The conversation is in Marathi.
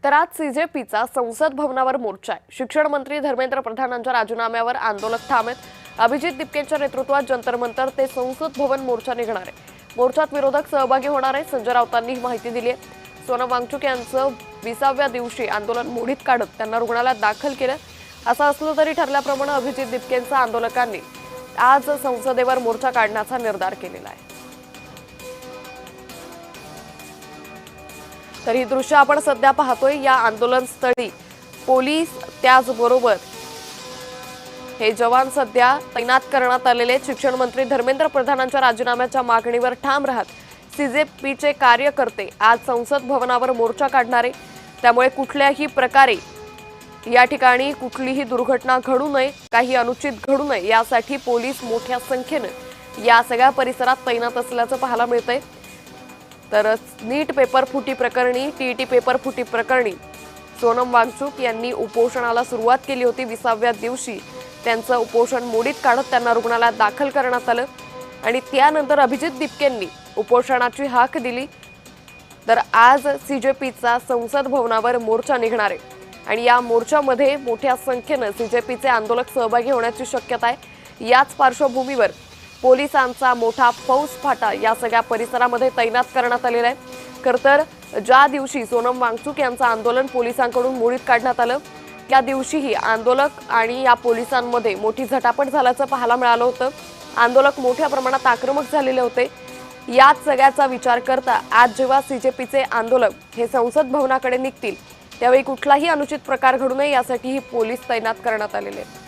तर आज सीजेपीचा संसद भवनावर मोर्चा आहे। शिक्षण मंत्री धर्मेंद्र प्रधानांच्या राजीनाम्यावर आंदोलक ठाम आहेत। अभिजित दिपकेंच्या नेतृत्वात जंतर मंतर ते संसद भवन मोर्चा निघणार आहे। मोर्चात विरोधक सहभागी होणार आहेत। संजय राऊतांनी ही माहिती दिली आहे। सोनम वांगचुक यांचं 20व्या दिवशी आंदोलन मोडीत काढत त्यांना रुग्णालयात दाखल केलं। असं असलं तरी ठरल्याप्रमाणे अभिजित दिपकेंच्या आंदोलकांनी आज संसदेवर मोर्चा काढण्याचा निर्धार केलेला आहे। तर ही दृश्य आपण सध्या पाहतोय। या आंदोलनस्थळी पोलीस त्याचबरोबर हे जवान सध्या तैनात करण्यात आलेले। शिक्षण मंत्री धर्मेंद्र प्रधानांच्या राजीनाम्याच्या मागणीवर ठाम राहत सीजेपीचे कार्यकर्ते आज संसद भवनावर मोर्चा काढणारे। त्यामुळे कुठल्याही प्रकारे या ठिकाणी कुठलीही दुर्घटना घडू नये, काही अनुचित घडू नये यासाठी पोलीस मोठ्या संख्येने या सगळ्या परिसरात तैनात असल्याचं पाहायला मिळतंय। तर नीट पेपर फुटी प्रकरणी टीईटी पेपर फुटी प्रकरणी सोनम वांगचुक यांनी उपोषणाला सुरुवात केली होती। 20व्या दिवशी त्यांचं उपोषण मोडीत काढत त्यांना रुग्णालयात दाखल करण्यात आलं आणि त्यानंतर अभिजित दिपकेंनी उपोषणाची हाक दिली। तर आज सीजेपीचा संसद भवनावर मोर्चा निघणार आहे आणि या मोर्चामध्ये मोठ्या संख्येने सीजेपीचे आंदोलक सहभागी होण्याची शक्यता आहे। याच पार्श्वभूमीवर पोलिसांचा मोठा फौजफाटा या सगळ्या परिसरामध्ये तैनात करण्यात आलेला आहे। खरतर ज्या दिवशी सोनम वांगचुक यांचं आंदोलन पोलिसांकडून मोडीत काढण्यात आलं त्या दिवशीही आंदोलक आणि या पोलिसांमध्ये मोठी झटापट झाल्याचं पाहायला मिळालं होतं। आंदोलक मोठ्या प्रमाणात आक्रमक झालेले होते। याच सगळ्याचा विचार करता आज जेव्हा सीजेपीचे आंदोलक हे संसद भवनाकडे निघतील त्यावेळी कुठलाही अनुचित प्रकार घडू नये यासाठी पोलीस तैनात करण्यात आलेले आहेत।